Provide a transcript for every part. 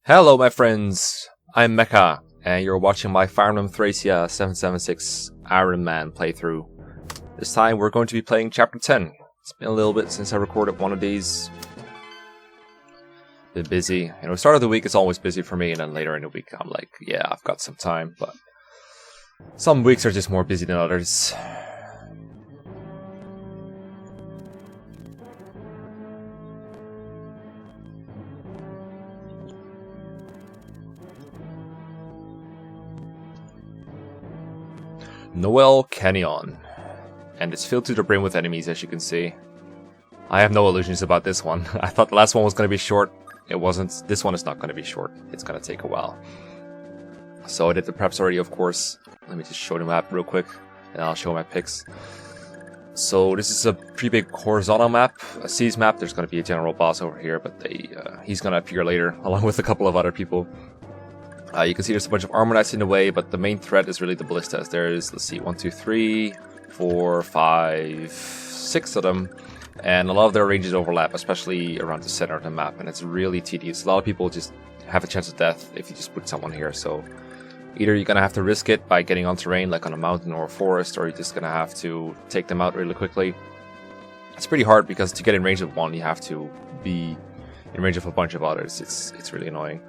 Hello my friends, I'm Mekkah, and you're watching my Fire Emblem Thracia 776 Iron Man playthrough. This time we're going to be playing Chapter 10. It's been a little bit since I recorded one of these. Been busy. Start of the week is always busy for me, and then later in the week I'm like, yeah, I've got some time, but some weeks are just more busy than others. Nooooel Canyon, and it's filled to the brim with enemies, as you can see. I have no illusions about this one. I thought the last one was going to be short. It wasn't. This one is not going to be short. It's going to take a while. So I did the preps already, of course. Let me just show the map real quick, and I'll show my picks. So this is a pretty big horizontal map, a siege map. There's going to be a general boss over here, but he's going to appear later, along with a couple of other people. You can see there's a bunch of armor that's in the way, but the main threat is really the ballistas. There's, let's see, 1, 2, 3, 4, 5, 6 of them. And a lot of their ranges overlap, especially around the center of the map, and it's really tedious. A lot of people just have a chance of death if you just put someone here, so either you're going to have to risk it by getting on terrain, like on a mountain or a forest, or you're just going to have to take them out really quickly. It's pretty hard because to get in range of one, you have to be in range of a bunch of others. It's really annoying.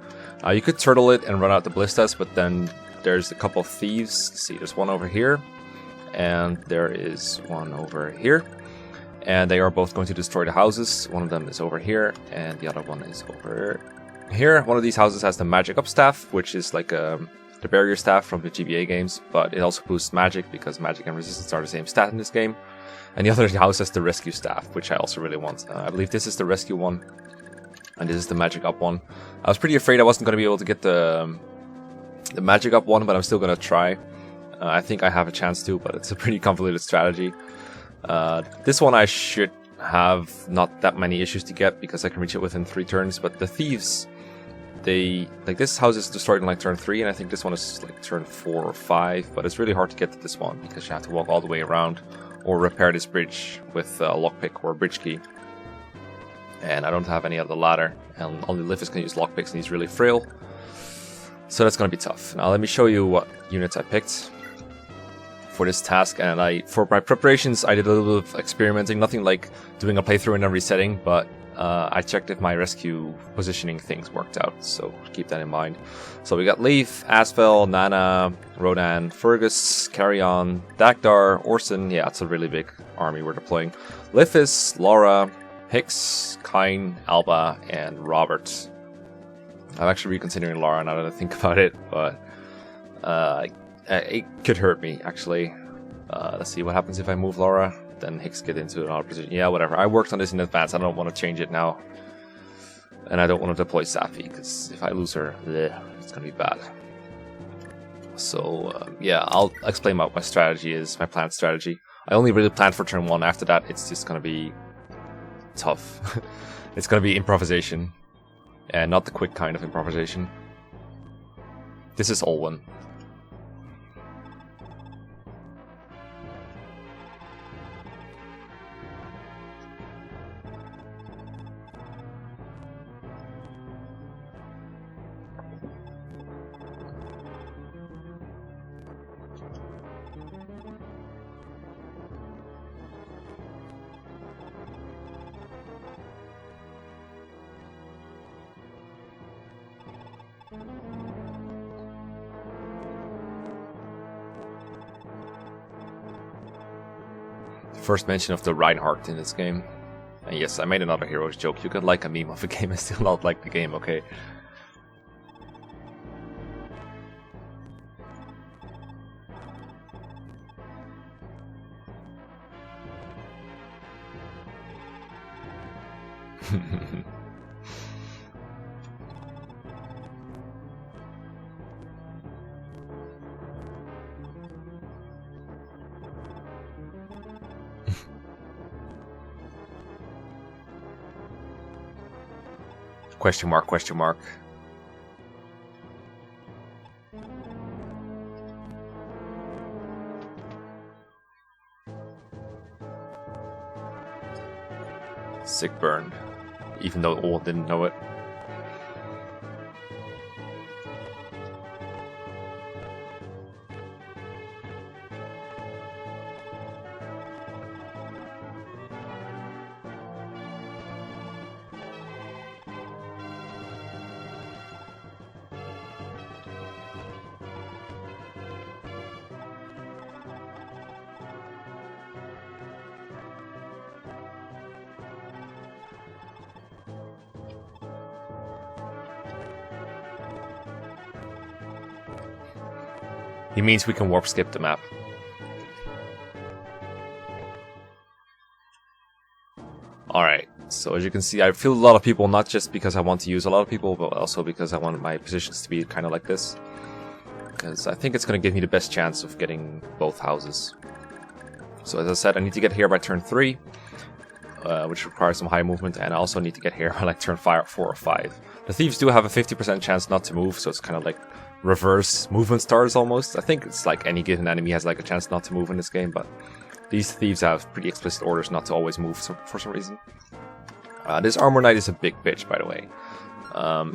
You could turtle it and run out the ballistas, but then there's a couple of thieves. Let's see, there's one over here, and there is one over here. And they are both going to destroy the houses. One of them is over here, and the other one is over here. One of these houses has the magic up staff, which is like the barrier staff from the GBA games, but it also boosts magic because magic and resistance are the same stat in this game. And the other house has the rescue staff, which I also really want. I believe this is the rescue one, and this is the magic up one. I was pretty afraid I wasn't going to be able to get the magic up one, but I'm still going to try. I think I have a chance to, but it's a pretty convoluted strategy. This one I should have not that many issues to get because I can reach it within 3 turns, but the thieves, this house is destroyed in like turn 3, and I think this one is like turn 4 or 5, but it's really hard to get to this one because you have to walk all the way around or repair this bridge with a lockpick or a bridge key. And I don't have any of the ladder, and only Liv can use lockpicks, and he's really frail. So that's going to be tough. Now let me show you what units I picked for this task. And for my preparations, I did a little bit of experimenting. Nothing like doing a playthrough and then resetting, but I checked if my rescue positioning things worked out. So keep that in mind. So we got Leaf, Asvel, Nana, Rodan, Fergus, Carrion, Dagdar, Orson. Yeah, it's a really big army we're deploying. Lithis, Laura, Hicks, Kine, Alba, and Robert. I'm actually reconsidering Laura now that I think about it, but it could hurt me, actually. Let's see what happens if I move Laura. Then Hicks get into another position. Yeah, whatever. I worked on this in advance. I don't want to change it now. And I don't want to deploy Safi, because if I lose her, it's going to be bad. So, yeah, I'll explain what my strategy is, my planned strategy. I only really planned for turn 1. After that, it's just going to be tough. It's going to be improvisation, and not the quick kind of improvisation. This is Olwen. First mention of the Reinhardt in this game. And yes, I made another heroes joke. You can like a meme of a game and still not like the game, okay? Question mark, question mark. Sick burn. Even though Owl didn't know it. He means we can warp skip the map. Alright, so as you can see, I feel a lot of people, not just because I want to use a lot of people, but also because I want my positions to be kind of like this. Because I think it's going to give me the best chance of getting both houses. So as I said, I need to get here by turn 3, which requires some high movement, and I also need to get here by like turn 4 or 5. The thieves do have a 50% chance not to move, so it's kind of like reverse movement stars almost. I think it's like any given enemy has like a chance not to move in this game, but these thieves have pretty explicit orders not to always move for some reason. This Armor Knight is a big bitch, by the way.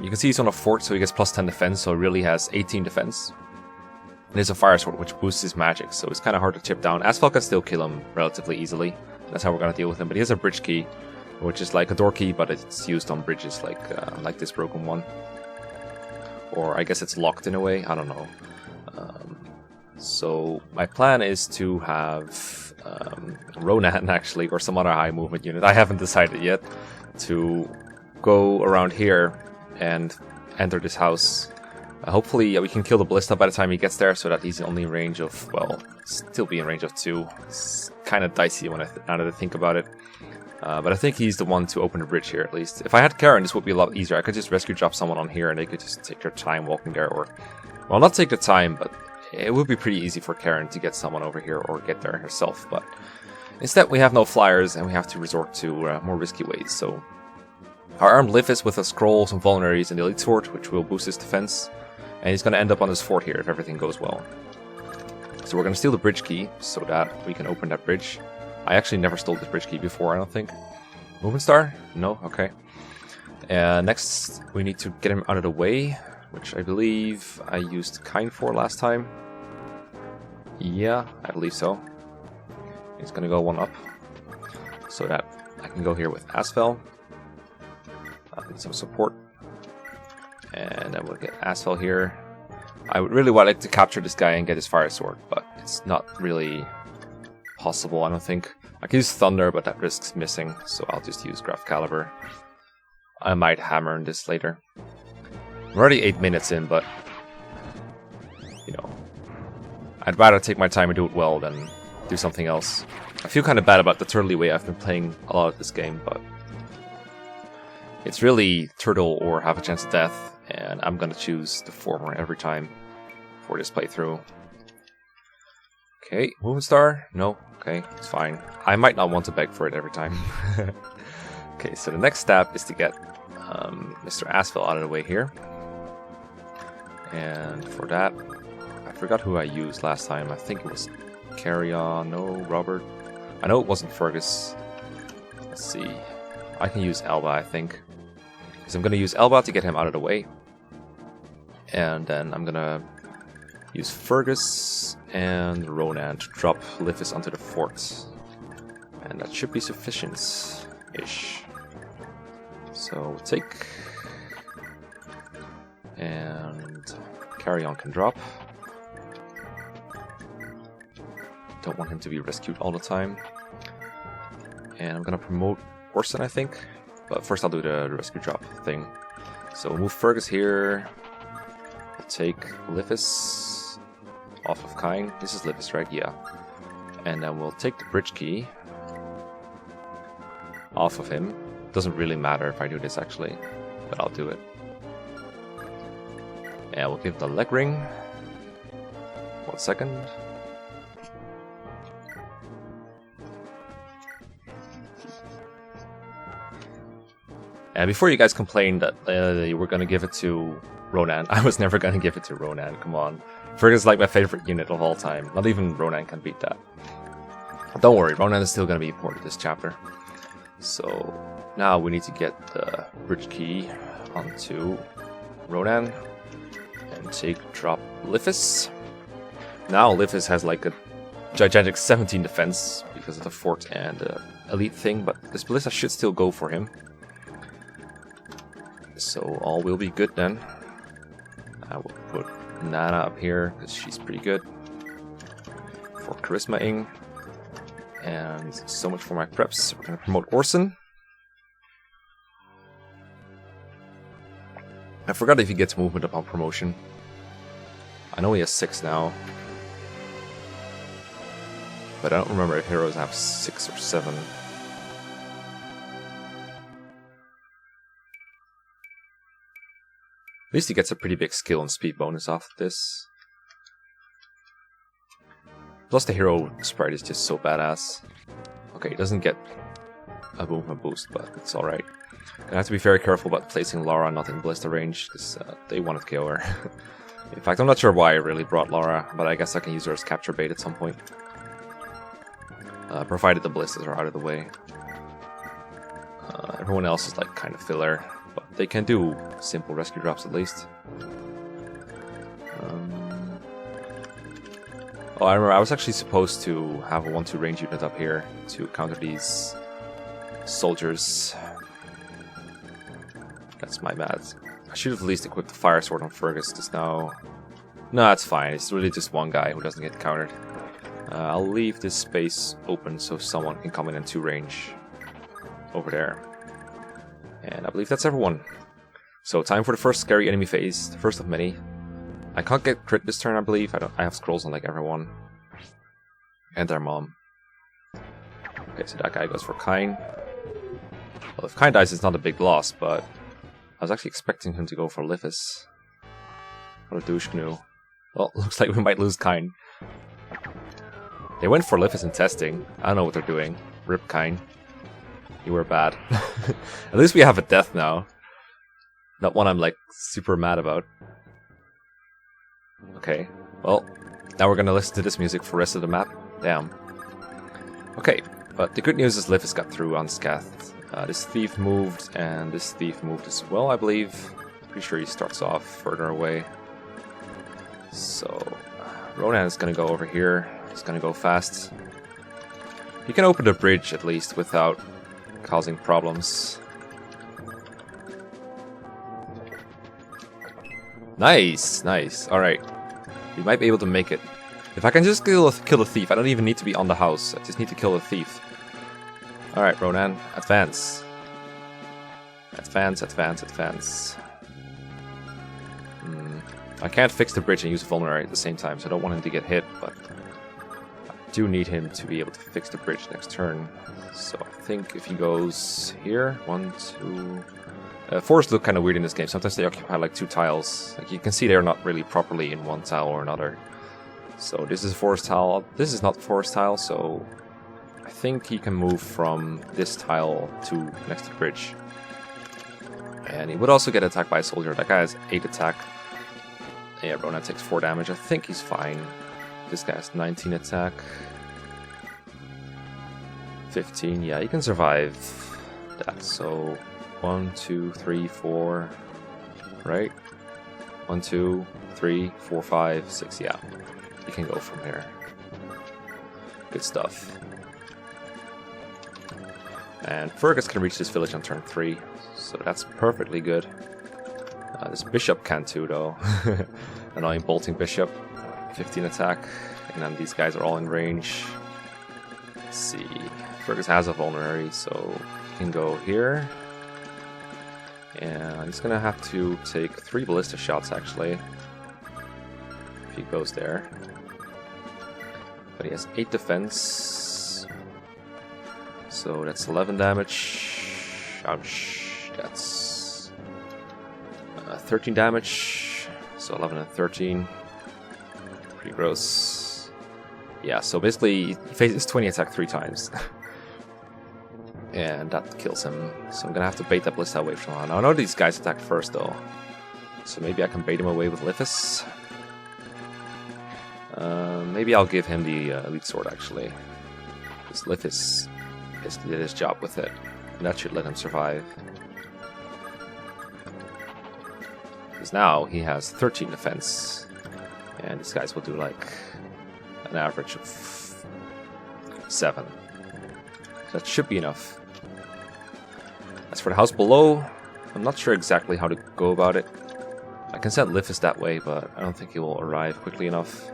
You can see he's on a fort, so he gets plus 10 defense, so he really has 18 defense. And there's a Fire Sword, which boosts his magic, so it's kind of hard to chip down. Asphalt can still kill him relatively easily. That's how we're going to deal with him. But he has a bridge key, which is like a door key, but it's used on bridges like this broken one. Or I guess it's locked in a way, I don't know. So my plan is to have Ronan, actually, or some other high movement unit, I haven't decided yet, to go around here and enter this house. Hopefully we can kill the Ballista by the time he gets there, so that he's only in range of, well, still be in range of 2. It's kind of dicey when now that I think about it. But I think he's the one to open the bridge here, at least. If I had Karen, this would be a lot easier. I could just rescue drop someone on here, and they could just take their time walking there, or... Well, not take the time, but it would be pretty easy for Karen to get someone over here, or get there herself. But instead, we have no flyers, and we have to resort to more risky ways, so... Our armed Livis with a scroll, some vulneraries, and the Elite Sword, which will boost his defense. And he's going to end up on his fort here if everything goes well. So we're going to steal the bridge key so that we can open that bridge. I actually never stole this bridge key before, I don't think. Movement star? No? Okay. Next, we need to get him out of the way, which I believe I used Kind for last time. Yeah, I believe so. He's going to go one up so that I can go here with Asphalt. Need some support. And then we'll get Asphalt here. I would really like to capture this guy and get his Fire Sword, but it's not really possible, I don't think. I can use Thunder, but that risks missing, so I'll just use Graph Caliber. I might hammer in this later. I'm already 8 minutes in, but... You know... I'd rather take my time and do it well than do something else. I feel kind of bad about the turtley way I've been playing a lot of this game, but... It's really turtle or have a chance of death, and I'm gonna choose the former every time for this playthrough. Okay, movement star? No? Okay, it's fine. I might not want to beg for it every time. Okay, so the next step is to get Mr. Asphalt out of the way here. And for that, I forgot who I used last time. I think it was Carry On. No, Robert. I know it wasn't Fergus. Let's see. I can use Elba, I think. Because I'm going to use Elba to get him out of the way. And then I'm going to use Fergus and Ronan to drop Livis onto the fort. And that should be sufficient-ish. So take... And Carry On can drop. Don't want him to be rescued all the time. And I'm going to promote Orson, I think. But first I'll do the rescue drop thing. So we'll move Fergus here. We'll take Livis off of Kine. This is Livis, right? Yeah. And then we'll take the bridge key off of him. Doesn't really matter if I do this actually, but I'll do it. And we'll give the leg ring. 1 second. And before you guys complain that you were going to give it to Ronan, I was never going to give it to Ronan, come on. Fergus is like my favorite unit of all time. Not even Ronan can beat that. Don't worry, Ronan is still going to be important this chapter. So now we need to get the bridge key onto Ronan and take drop Livis. Now Livis has like a gigantic 17 defense because of the fort and the elite thing, but this Ballista should still go for him. So all will be good then. I will put Nana up here because she's pretty good for charisma-ing. And so much for my preps. We're going to promote Orson. I forgot if he gets movement upon promotion. I know he has 6 now. But I don't remember if heroes have 6 or 7. At least he gets a pretty big skill and speed bonus off of this. Plus the hero sprite is just so badass. Okay, he doesn't get a movement boost, but it's alright. I have to be very careful about placing Lara not in ballista range, because they want to kill her. In fact, I'm not sure why I really brought Lara, but I guess I can use her as capture bait at some point. Provided the ballistas are out of the way. Everyone else is like kind of filler, but they can do simple rescue drops at least. Oh, I remember I was actually supposed to have a 1-2 range unit up here to counter these soldiers. That's my bad. I should have at least equipped the fire sword on Fergus just now. No, that's fine. It's really just one guy who doesn't get countered. I'll leave this space open so someone can come in 2 range over there. And I believe that's everyone. So time for the first scary enemy phase, the first of many. I can't get crit this turn, I believe. I have scrolls on like everyone. And their mom. Okay, so that guy goes for Kine. Well, if Kine dies, it's not a big loss, but I was actually expecting him to go for Lithis. Or douche canoe. Well, looks like we might lose Kine. They went for Lithis in testing. I don't know what they're doing. Rip Kine. You were bad. At least we have a death now. Not one I'm like super mad about. Okay, well, now we're gonna listen to this music for the rest of the map. Damn. Okay, but the good news is Lithis got through unscathed. This thief moved, and this thief moved as well, I believe. Pretty sure he starts off further away. So, Ronan is gonna go over here. He's gonna go fast. He can open the bridge at least without causing problems. Nice, nice. Alright. We might be able to make it. If I can just kill the thief, I don't even need to be on the house. I just need to kill the thief. Alright, Ronan, advance. Advance, advance, advance. I can't fix the bridge and use Vulnerary at the same time, so I don't want him to get hit, but I do need him to be able to fix the bridge next turn. So I think if he goes here, 1, 2... forests look kind of weird in this game. Sometimes they occupy like 2 tiles. Like you can see they're not really properly in one tile or another. So this is a forest tile. This is not a forest tile, so I think he can move from this tile to next to the bridge. And he would also get attacked by a soldier. That guy has 8 attack. Yeah, Ronan takes 4 damage. I think he's fine. This guy has 19 attack. 15. Yeah, he can survive that. So 1, 2, 3, 4. Right? 1, 2, 3, 4, 5, 6. Yeah, he can go from here. Good stuff. And Fergus can reach this village on turn 3, so that's perfectly good. This bishop can too, though. Annoying bolting bishop. 15 attack. And then these guys are all in range. Let's see. Fergus has a vulnerary, so he can go here. And he's gonna have to take 3 ballista shots, actually. If he goes there. But he has 8 defense. So that's 11 damage. Ouch. That's 13 damage. So 11 and 13. Pretty gross. Yeah, so basically he faces 20 attack 3 times. And that kills him. So I'm gonna have to bait that ballista away from him. Now I know these guys attack first though. So maybe I can bait him away with Lithis. Maybe I'll give him the elite sword actually. Because Lithis did his job with it. And that should let him survive. Because now he has 13 defense. And these guys will do like an average of 7. That should be enough. As for the house below, I'm not sure exactly how to go about it. I can send Lithis that way, but I don't think he will arrive quickly enough.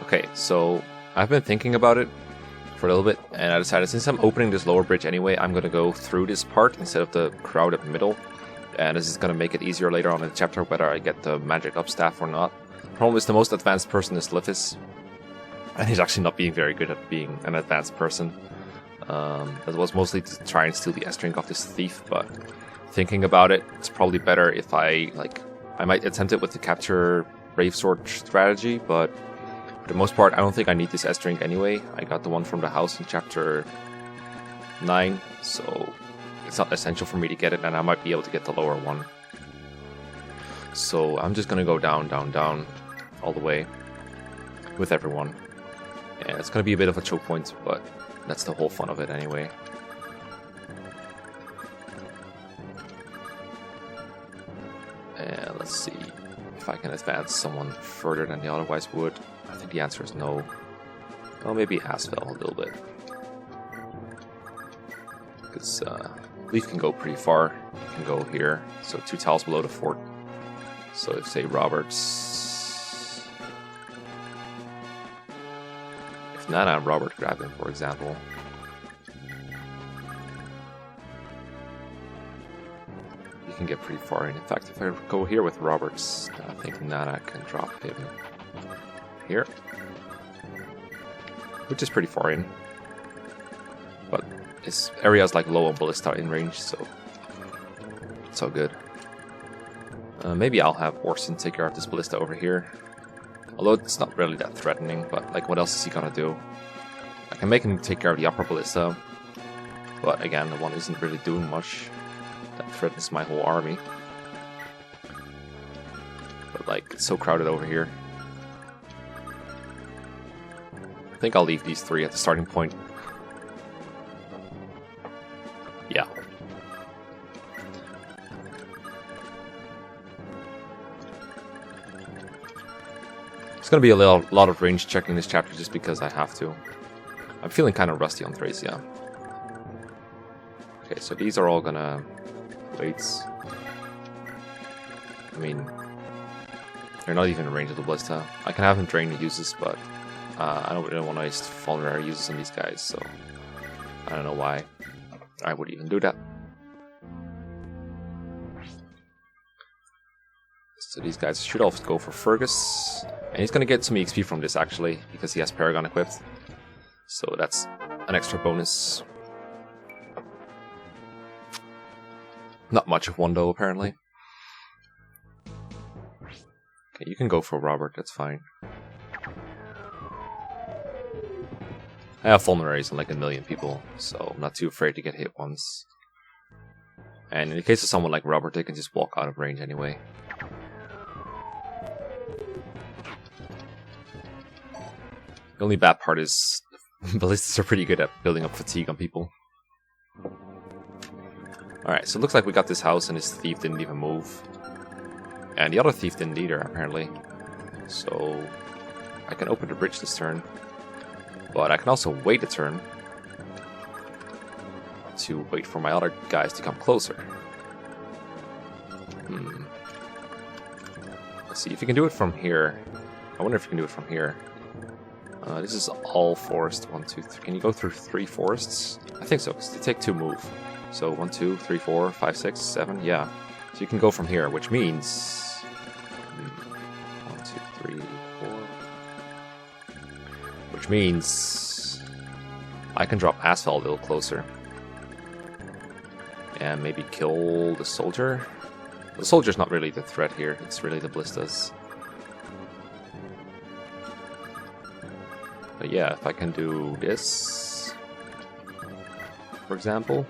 Okay, so I've been thinking about it for a little bit, and I decided since I'm opening this lower bridge anyway, I'm going to go through this part instead of the crowded middle. And this is going to make it easier later on in the chapter whether I get the magic up staff or not. Problem is the most advanced person is Lithis. And he's actually not being very good at being an advanced person. That was mostly to try and steal the S-Drink off this thief, but thinking about it, it's probably better if I might attempt it with the capture Brave Sword strategy, but for the most part, I don't think I need this S-Drink anyway. I got the one from the house in chapter 9, so it's not essential for me to get it, and I might be able to get the lower one. So I'm just gonna go down, down, down, all the way with everyone. And it's gonna be a bit of a choke point, but that's the whole fun of it anyway. And let's see if I can advance someone further than they otherwise would. I think the answer is no. Well, maybe Asphel a little bit. Because Leaf can go pretty far. He can go here. So 2 tiles below the fort. So if, say, Robert's... If Nana and Robert grab him, for example... he can get pretty far in. In fact, if I go here with Roberts, I think Nana can drop him here. Which is pretty far in. But this area is like low on Ballista in range, so it's all good. Maybe I'll have Orson take care of this Ballista over here. Although it's not really that threatening, but like what else is he gonna do? I can make him take care of the upper Ballista, but again, the one isn't really doing much. That threatens my whole army. But like, it's so crowded over here. I think I'll leave these 3 at the starting point. Yeah. It's gonna be a lot of range checking this chapter just because I have to. I'm feeling kind of rusty on Thracia. Okay, so these are all gonna wait. I mean, they're not even in range of the Ballista. I can have him drain the uses, but I don't really want to waste vulnerary uses on these guys, so I don't know why I would even do that. So these guys should all go for Fergus. And he's going to get some EXP from this, actually, because he has Paragon equipped. So that's an extra bonus. Not much of one, though, apparently. Okay, you can go for Robert, that's fine. I have vulneraries on like 1,000,000 people, so I'm not too afraid to get hit once. And in the case of someone like Robert, they can just walk out of range anyway. The only bad part is ballistas are pretty good at building up fatigue on people. Alright, so it looks like we got this house and this thief didn't even move. And the other thief didn't either, apparently. So I can open the bridge this turn. But I can also wait a turn to wait for my other guys to come closer. Let's see if you can do it from here. I wonder if you can do it from here. This is all forest. 1, 2, 3. Can you go through 3 forests? I think so, because they take 2 move. So 1, 2, 3, 4, 5, 6, 7. Yeah. So you can go from here, which means 1, 2, 3, 4. Which means I can drop Asphalt a little closer. And maybe kill the soldier. The soldier's not really the threat here. It's really the ballistas. But yeah, if I can do this, for example.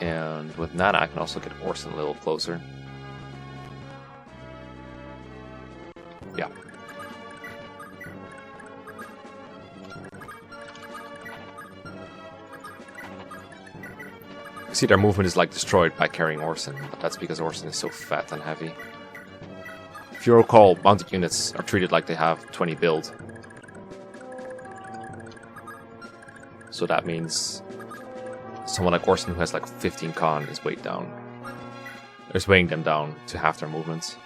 And with Nana, I can also get Orson a little closer. Yeah. See, their movement is like destroyed by carrying Orson, but that's because Orson is so fat and heavy. If you recall, mounted units are treated like they have 20 build. So that means someone like Orson who has like 15 con is weighted down. Is weighing them down to half their movements.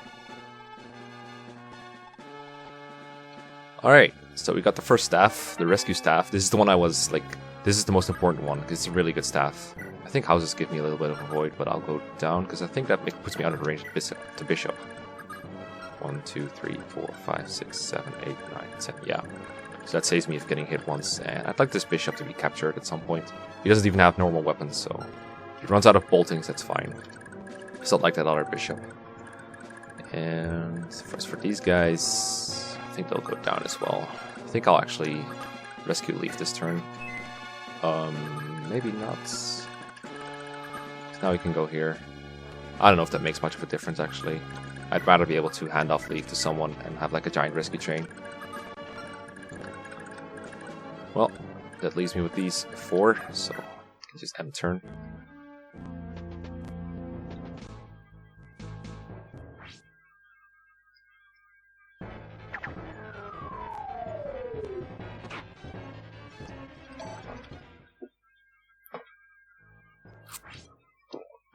Alright, so we got the first staff, the rescue staff. This is the one I was like, this is the most important one, because it's a really good staff. I think houses give me a little bit of a void, but I'll go down, because I think that puts me out of range to bishop. 1, 2, 3, 4, 5, 6, 7, 8, 9, 10, yeah. So that saves me of getting hit once, and I'd like this bishop to be captured at some point. He doesn't even have normal weapons, so if he runs out of boltings, that's fine. It's not like that other bishop. And as for these guys, I think they'll go down as well. I think I'll actually rescue Leaf this turn. Maybe not. So now we can go here. I don't know if that makes much of a difference, actually. I'd rather be able to hand off Leaf to someone and have like a giant rescue train. Well, that leaves me with these 4, so I can just end turn.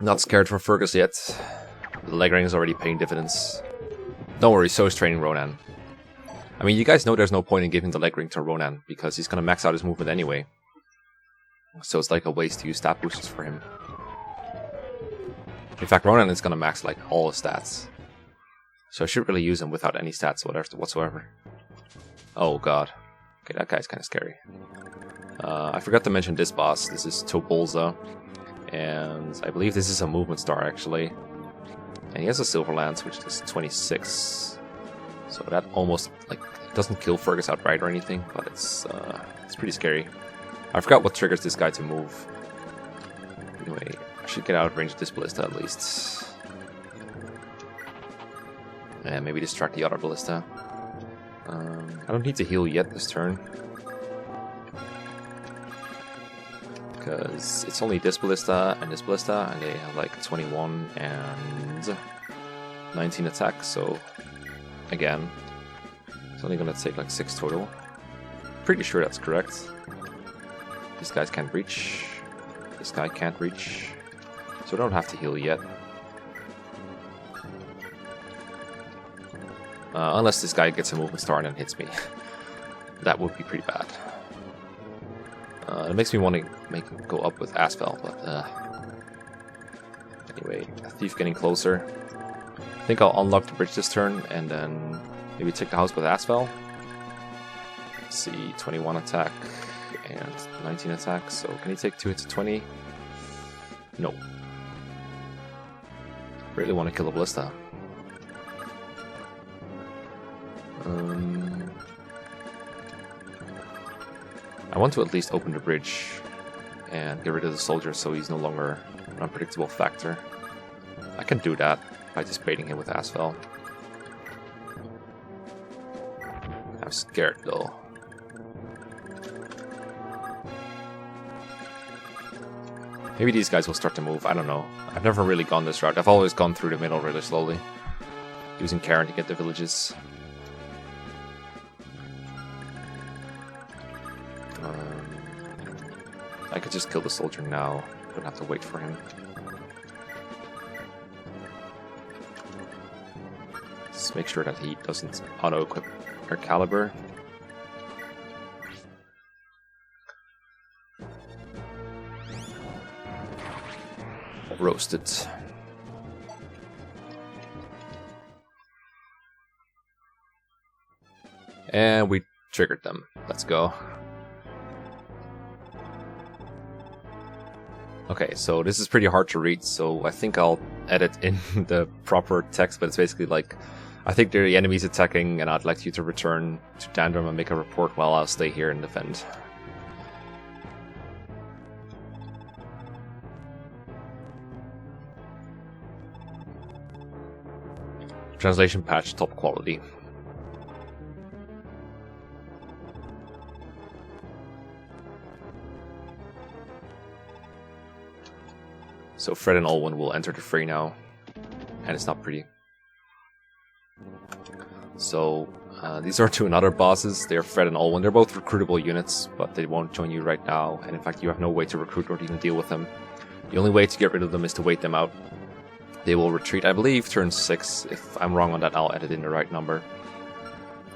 Not scared for Fergus yet. The leg ring is already paying dividends. Don't worry, so is training Ronan. I mean, you guys know there's no point in giving the leg ring to Ronan, because he's gonna max out his movement anyway. So it's like a waste to use stat boosters for him. In fact, Ronan is gonna max like all his stats. So I should really use him without any stats whatsoever. Oh god. Okay, that guy's kinda scary. I forgot to mention this boss. This is Tobolza. And I believe this is a movement star, actually. And he has a silver lance, which is 26. So that almost, like, doesn't kill Fergus outright or anything, but it's pretty scary. I forgot what triggers this guy to move. Anyway, I should get out of range of this ballista at least. And maybe distract the other ballista. I don't need to heal yet this turn. Because it's only this ballista, and they have like 21 and 19 attack, so again, it's only gonna take like 6 total. Pretty sure that's correct. These guys can't reach, this guy can't reach, so I don't have to heal yet. Unless this guy gets a movement star and then hits me. That would be pretty bad. It makes me want to go up with Aspel, but anyway, Thief getting closer. I think I'll unlock the bridge this turn and then maybe take the house with Aspel. Let's see, 21 attack and 19 attack, so can he take 2 hits of 20? No. Really want to kill the ballista. I want to at least open the bridge and get rid of the soldier so he's no longer an unpredictable factor. I can do that by just baiting him with Aspel. I'm scared though. Maybe these guys will start to move, I don't know. I've never really gone this route. I've always gone through the middle really slowly, using Karen to get the villages. I could just kill the soldier now, don't have to wait for him. Just make sure that he doesn't auto-equip her caliber. Roasted. And we triggered them. Let's go. Okay, so this is pretty hard to read, so I think I'll edit in the proper text, but it's basically like, I think the enemy's attacking and I'd like you to return to Dandrum and make a report while I'll stay here and defend. Translation patch, top quality. So Fred and Olwen will enter the fray now, and it's not pretty. So these are two another bosses. They are Fred and Olwen. They're both recruitable units, but they won't join you right now. And in fact, you have no way to recruit or even deal with them. The only way to get rid of them is to wait them out. They will retreat, I believe, turn 6. If I'm wrong on that, I'll edit in the right number.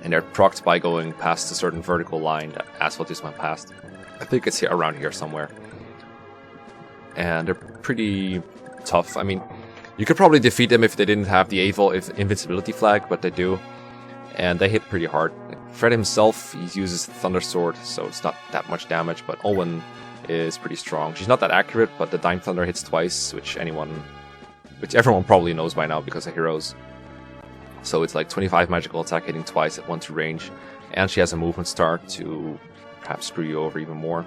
And they're procced by going past a certain vertical line that Asphalt just went past. I think it's here, around here somewhere. And they're pretty tough. I mean, you could probably defeat them if they didn't have the invincibility flag, but they do. And they hit pretty hard. Fred himself, he uses Thunder Sword, so it's not that much damage, but Owen is pretty strong. She's not that accurate, but the Dime Thunder hits twice, which everyone probably knows by now because of heroes. So it's like 25 magical attack hitting twice at 1-2 range. And she has a movement start to perhaps screw you over even more.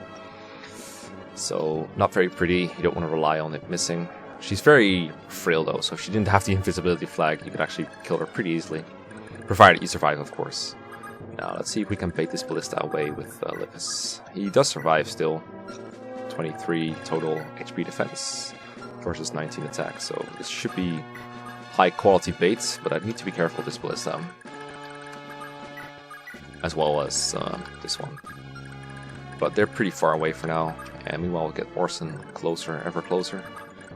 So, not very pretty. You don't want to rely on it missing. She's very frail though, so if she didn't have the invisibility flag, you could actually kill her pretty easily. Provided you survive, of course. Now, let's see if we can bait this Ballista away with Livus. He does survive still. 23 total HP defense versus 19 attack, so this should be high quality baits, but I need to be careful with this Ballista. As well as this one. But they're pretty far away for now, and meanwhile we'll get Orson closer, ever closer.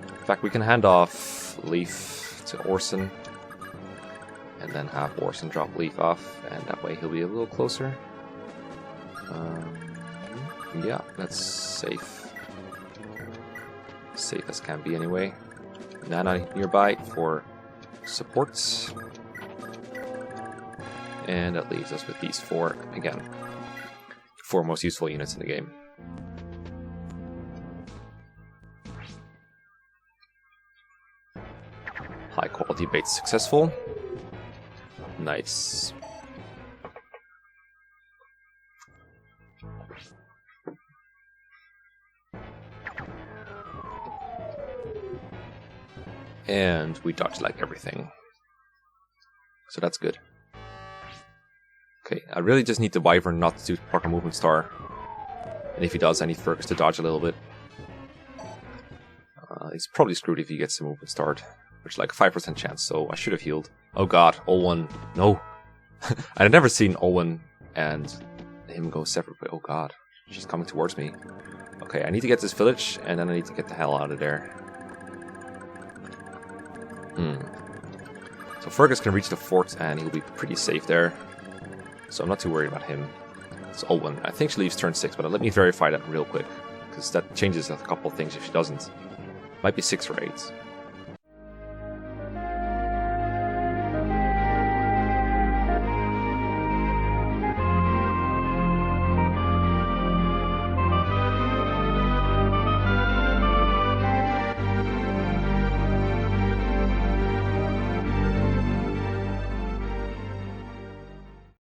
In fact, we can hand off Leaf to Orson, and then have Orson drop Leaf off, and that way he'll be a little closer. Yeah, that's safe. Safe as can be anyway. Nana nearby for supports. And that leaves us with these four, again, four most useful units in the game. High quality bait successful. Nice. And we dodge like everything. So that's good. Okay, I really just need the Wyvern not to do proper movement star. And if he does, I need Fergus to dodge a little bit. He's probably screwed if he gets the movement starred, which is like a 5% chance, so I should have healed. Oh god, Olwen, no. I've never seen Olwen and him go separate, but oh god, she's coming towards me. Okay, I need to get this village, and then I need to get the hell out of there. So Fergus can reach the fort, and he'll be pretty safe there. So I'm not too worried about him. It's Olwen. I think she leaves turn 6, but let me verify that real quick, because that changes a couple of things if she doesn't. Might be 6 or 8.